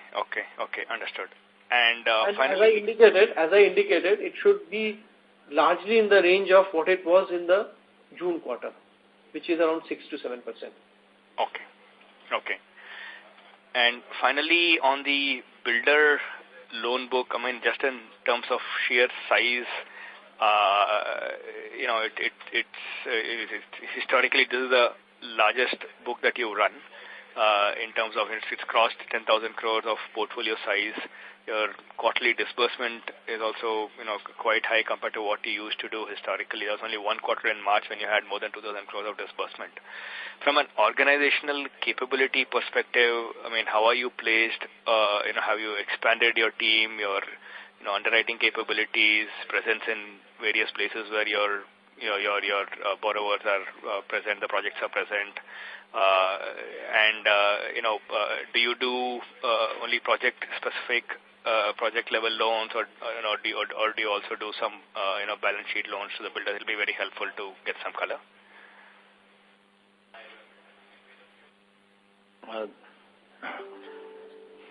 understood. And finally, as I indicated, it should be largely in the range of what it was in the June quarter, which is around 6 to 7%. Okay. And finally, on the builder loan book, just in terms of sheer size, historically this is the largest book that you run. In terms of it's crossed 10,000 crores of portfolio size. Your quarterly disbursement is also quite high compared to what you used to do historically. There was only one quarter in March when you had more than 2,000 crores of disbursement. From an organizational capability perspective, how are you placed? Have you expanded your team, your underwriting capabilities, presence in various places where your borrowers are present, the projects are present? Do you do only project-specific, project-level loans, or do you also do some balance sheet loans to the builder? It will be very helpful to get some color.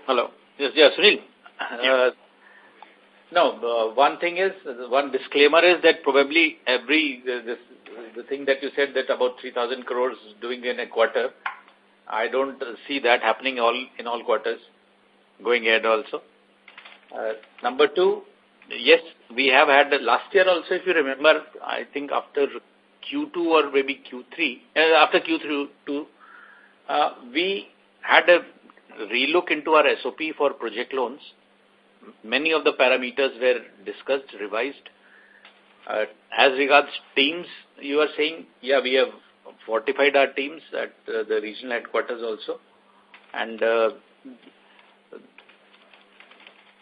Hello. Yes, Sunil. No, one disclaimer is that probably the thing that you said that about 3,000 crores doing in a quarter, I don't see that happening in all quarters going ahead also. Number two, yes, we have had last year also, if you remember, I think after Q2 or maybe Q3, after Q2, we had a relook into our SOP for project loans. Many of the parameters were discussed, revised. As regards teams, you are saying, yeah, we have fortified our teams at the regional headquarters also. And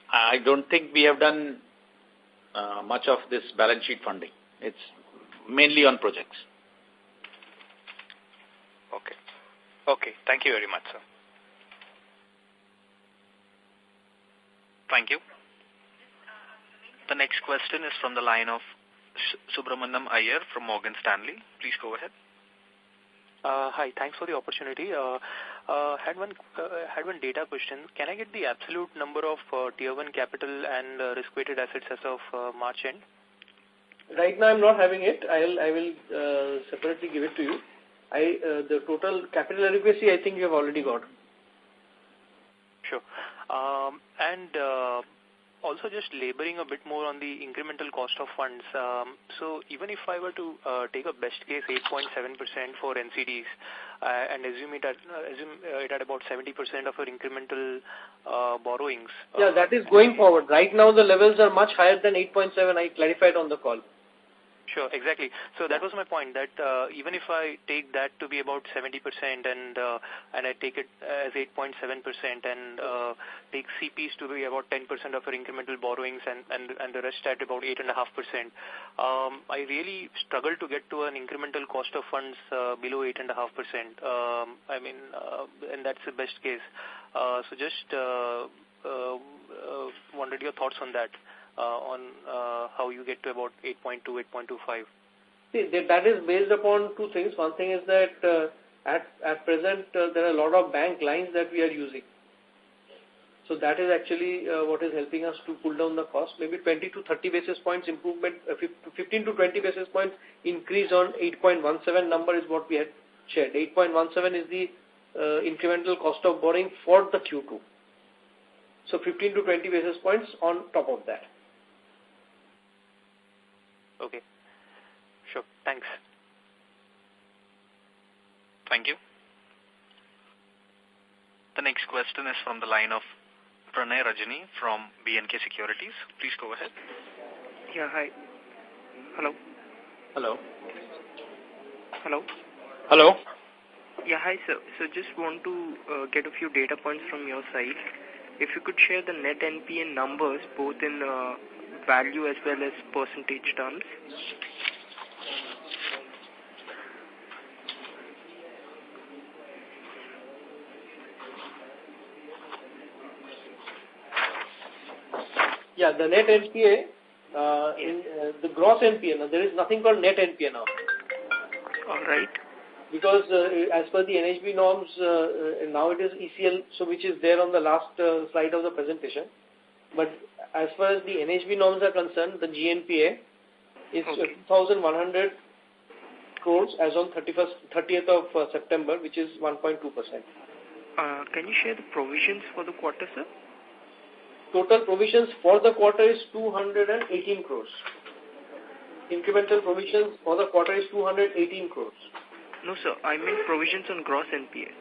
I don't think we have done much of this balance sheet funding. It's mainly on projects. Okay. Thank you very much, sir. Thank you. The next question is from the line of Subramaniam Iyer from Morgan Stanley. Please go ahead. Hi, thanks for the opportunity. Had one data question. Can I get the absolute number of Tier 1 capital and risk-weighted assets as of March end? Right now I'm not having it. I will separately give it to you. The total capital adequacy I think you have already got. Sure. Also just laboring a bit more on the incremental cost of funds. So even if I were to take a best case 8.7% for NCDs and assume it at about 70% of our incremental borrowings. Yeah, that is going forward. Right now the levels are much higher than 8.7. I clarified on the call. Sure, exactly. So that was my point, that even if I take that to be about 70% and I take it as 8.7% and take CPs to be about 10% of our incremental borrowings and the rest at about 8.5%, I really struggle to get to an incremental cost of funds below 8.5%. And that's the best case. So just wondered your thoughts on that. On how you get to about 8.2, 8.25. See, that is based upon two things. One thing is that at present there are a lot of bank lines that we are using. So that is actually what is helping us to pull down the cost. Maybe 20 to 30 basis points improvement, 15 to 20 basis points increase on 8.17 number is what we had shared. 8.17 is the incremental cost of borrowing for the Q2. So 15 to 20 basis points on top of that. Okay. Sure. Thanks. Thank you. The next question is from the line of Pranay Rajani from BNK Securities. Please go ahead. Yeah, hi. Hello. Hello. Hello. Hello. Yeah, hi, sir. So just want to get a few data points from your side. If you could share the net NPA numbers, both in value as well as percentage terms. Yeah, the net NPA, the gross NPA, now there is nothing called net NPA now. All right. Because as per the NHB norms, now it is ECL, so which is there on the last slide of the presentation. But as far as the NHB norms are concerned, the GNPA is 2,100 crores as on 30th of September, which is 1.2%. Can you share the provisions for the quarter, sir? Total provisions for the quarter is 218 crores. Incremental provisions for the quarter is 218 crores. No, sir. I mean provisions on gross NPA.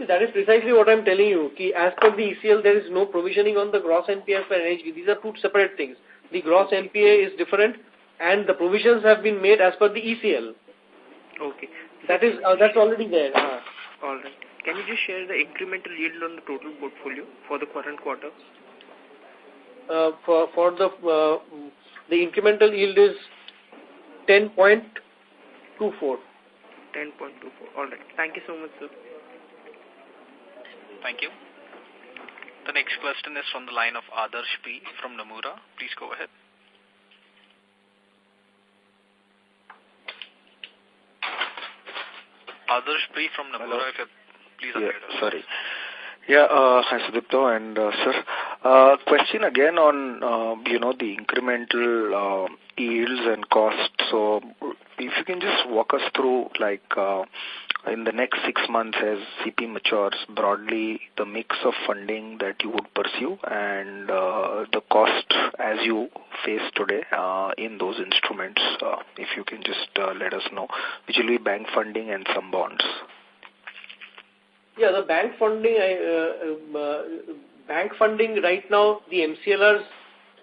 That is precisely what I am telling you. As per the ECL, there is no provisioning on the gross NPA as per NHB. These are two separate things. The gross NPA is different and the provisions have been made as per the ECL. Okay. That's already there. All right. Can you just share the incremental yield on the total portfolio for the current quarter? For the incremental yield is 10.24. 10.24. All right. Thank you so much, sir. Thank you. The next question is from the line of Adarsh P. from Nomura. Please go ahead. Adarsh P. from Nomura, if you please unmute us. Sorry. Yeah, hi Sudipto and sir. Question again on, the incremental yields and costs. So if you can just walk us through, like, in the next 6 months as CP matures, broadly the mix of funding that you would pursue and the cost as you face today in those instruments. If you can just let us know, which will be bank funding and some bonds. Yeah, the bank funding right now, the MCLRs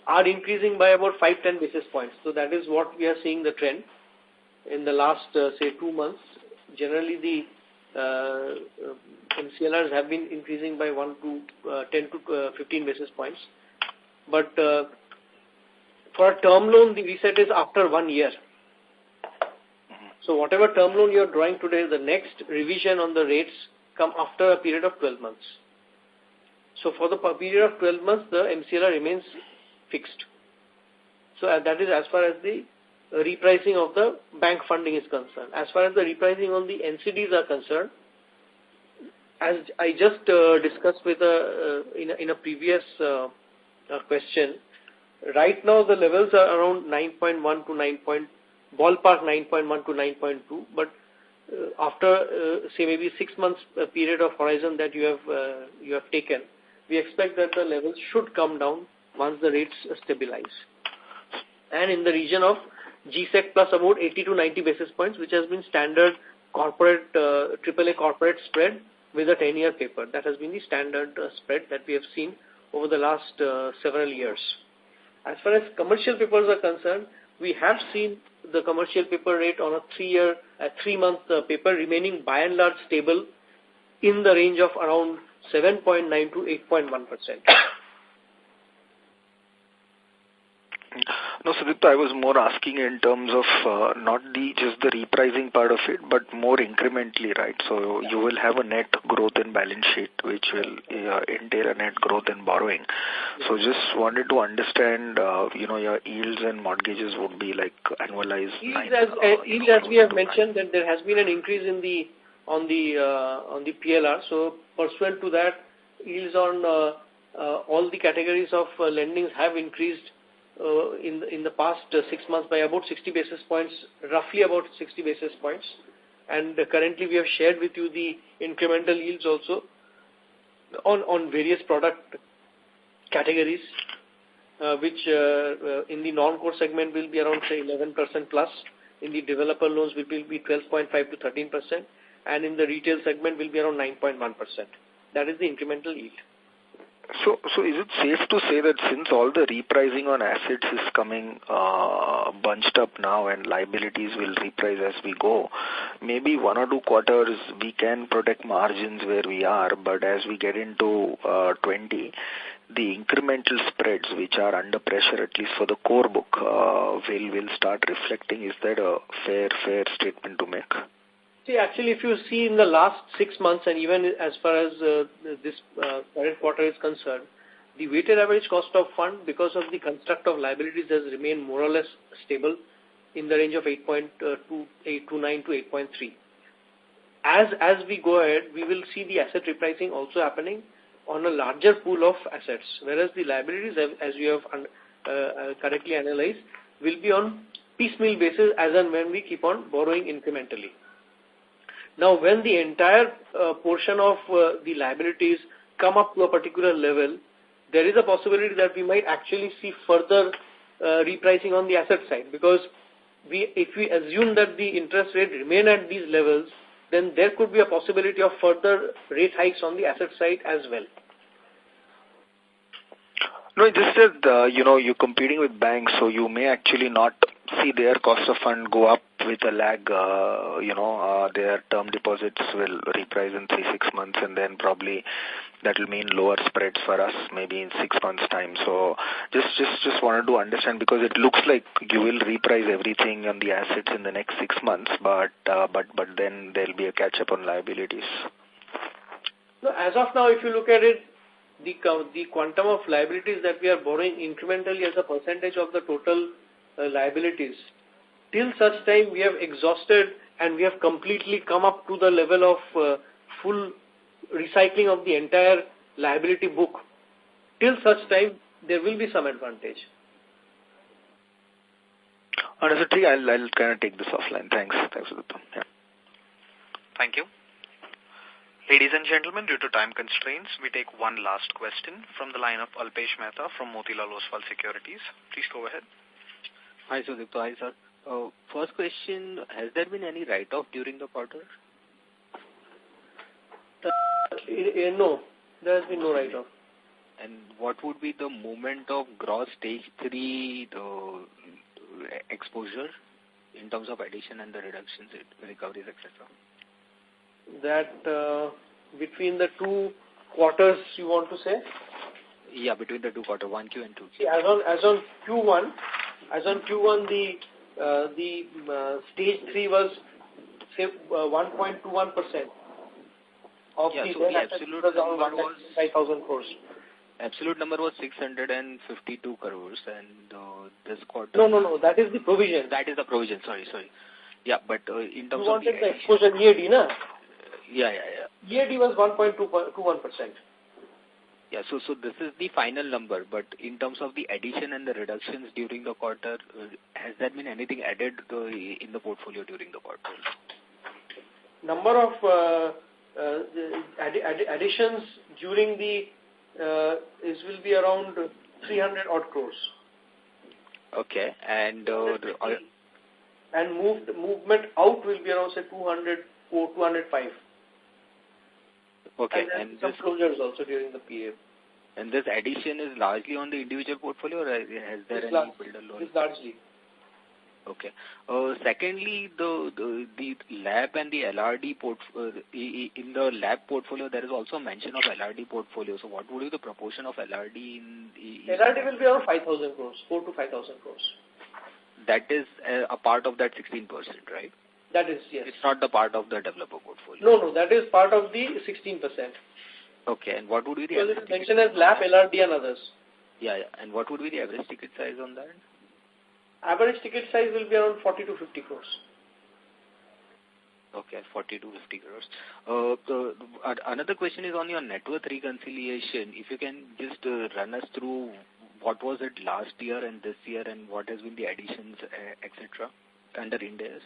are increasing by about 5-10 basis points. So that is what we are seeing the trend in the last, say, 2 months. Generally, the MCLRs have been increasing by 10 to 15 basis points. But for a term loan, the reset is after 1 year. So whatever term loan you are drawing today, the next revision on the rates come after a period of 12 months. So for the period of 12 months, the MCLR remains fixed. So that is as far as the repricing of the bank funding is concerned. As far as the repricing on the NCDs are concerned, as I just discussed with in a previous question, right now the levels are around 9.1 to 9. Ballpark 9.1 to 9.2, but after say maybe 6 months period of horizon that you have taken, we expect that the levels should come down once the rates stabilize, and in the region of GSEC plus about 80 to 90 basis points, which has been standard corporate AAA corporate spread with a 10-year paper. That has been the standard spread that we have seen over the last several years. As far as commercial papers are concerned, we have seen the commercial paper rate on a 3-month paper remaining by and large stable in the range of around 7.9 to 8.1%. No, Sudipta, I was more asking in terms of not just the repricing part of it, but more incrementally, right? So you will have a net growth in balance sheet, which will entail a net growth in borrowing. So just wanted to understand, your yields and mortgages would be like annualized. Yields, as we have mentioned, that there has been an increase in on the PLR. So pursuant to that, yields on all the categories of lendings have increased in the past 6 months by about 60 basis points, roughly about 60 basis points. And currently we have shared with you the incremental yields also on various product categories, which in the non-core segment will be around say 11% plus. In the developer loans will be 12.5 to 13%, and in the retail segment will be around 9.1%. That is the incremental yield. So is it safe to say that since all the repricing on assets is coming bunched up now and liabilities will reprice as we go, maybe 1 or 2 quarters we can protect margins where we are, but as we get into 20, the incremental spreads which are under pressure, at least for the core book, will start reflecting? Is that a fair statement to make? See, actually, if you see in the last 6 months and even as far as this current quarter is concerned, the weighted average cost of fund because of the construct of liabilities has remained more or less stable in the range of 8.29 to 8.3. As we go ahead, we will see the asset repricing also happening on a larger pool of assets, whereas the liabilities, as you have correctly analyzed, will be on piecemeal basis as and when we keep on borrowing incrementally. Now, when the entire portion of the liabilities come up to a particular level, there is a possibility that we might actually see further repricing on the asset side, because if we assume that the interest rate remain at these levels, then there could be a possibility of further rate hikes on the asset side as well. No, it just said, you're competing with banks, so you may actually not see their cost of fund go up with a lag. Their term deposits will reprice in 3-6 months, and then probably that will mean lower spreads for us maybe in 6 months' time. So just wanted to understand, because it looks like you will reprice everything on the assets in the next 6 months, but then there'll be a catch up on liabilities. No, as of now, if you look at it, the quantum of liabilities that we are borrowing incrementally as a percentage of the total liabilities, till such time we have exhausted and we have completely come up to the level of full recycling of the entire liability book. Till such time, there will be some advantage. Honestly, I'll kind of take this offline. Thanks, Udittam. Yeah. Thank you. Ladies and gentlemen, due to time constraints, we take one last question from the line of Alpesh Mehta from Motilal Oswal Securities. Please go ahead. Hi, Sudipta. Hi, sir. First question, has there been any write-off during the quarter? No, there has been no write-off. And what would be the movement of gross stage 3 exposure in terms of addition and the reductions, recoveries, etc.? That between the 2 quarters, you want to say? Yeah, between the 2 quarters, 1Q and 2Q. See, as on Q1, the stage 3 was say 1.21%, of yeah, the so then the assets absolute was around number was 5,000 crores. absolute number was 652 crores, and this quarter. No. That is the provision. That is the provision. Sorry. Yeah, but in terms you of wanted the exposure EAD, na? Yeah. EAD was 1.21%. Yeah, so this is the final number, but in terms of the addition and the reductions during the quarter, has there been anything added in the portfolio during the quarter? Number of additions during the will be around 300 odd crores. Okay, and movement out will be around say 205. Okay, and some closures also during the period. And this addition is largely on the individual portfolio, or has there any builder loan? It's largely. Okay. Secondly, the LAP and the LRD in the LAP portfolio, there is also mention of LRD portfolio. So what would be the proportion of LRD in LRD will be around 5,000 crores, 4 to 5,000 crores. That is a part of that 16%, right? That is, yes. It's not the part of the developer portfolio. No, that is part of the 16%. Okay, and what would be the average ticket? Mentioned as LAP, LRD and others. Yeah, and what would be the average ticket size on that? Average ticket size will be around 40 to 50 crores. Okay, 40 to 50 crores. Another question is on your net worth reconciliation. If you can just run us through what was it last year and this year, and what has been the additions, etc. under Ind AS?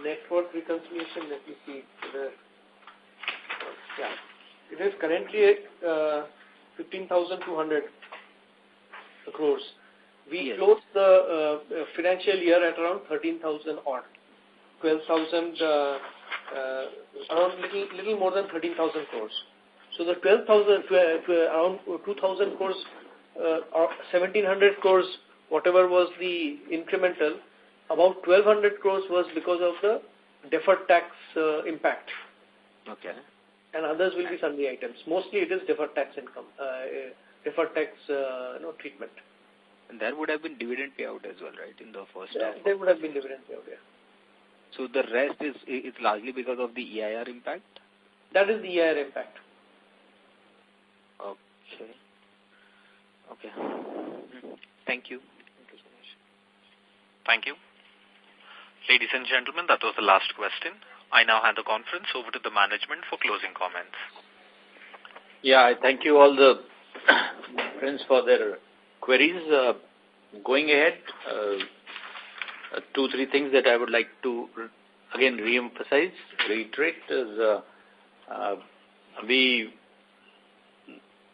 Net worth reconciliation, let me see. It is currently 15,200 crores. We closed the financial year at around 13,000 odd. 12,000, around little more than 13,000 crores. So the 12,000 to around 2,000 crores, 1,700 crores, whatever was the incremental, about 1,200 crores was because of the deferred tax impact. Okay. And others will be sundry items. Mostly it is deferred tax income, deferred tax treatment. And there would have been dividend payout as well, right, in the first half? There would have been dividend payout, yeah. So the rest is largely because of the EIR impact? That is the EIR impact. Okay. Thank you. Thank you. Ladies and gentlemen, that was the last question. I now hand the conference over to the management for closing comments. Yeah, I thank you all the friends for their queries. Going ahead, 2-3 things that I would like to again reiterate is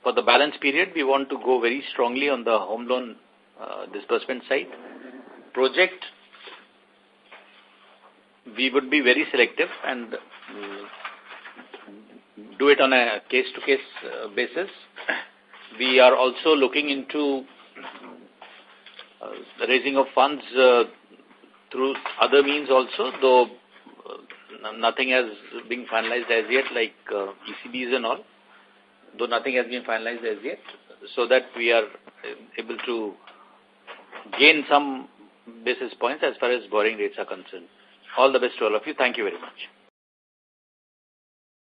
for the balance period, we want to go very strongly on the home loan disbursement side. Project, we would be very selective and do it on a case-to-case basis. We are also looking into the raising of funds through other means also, though nothing has been finalized as yet, like ECBs and all, though nothing has been finalized as yet, so that we are able to gain some basis points as far as borrowing rates are concerned. All the best to all of you. Thank you very much.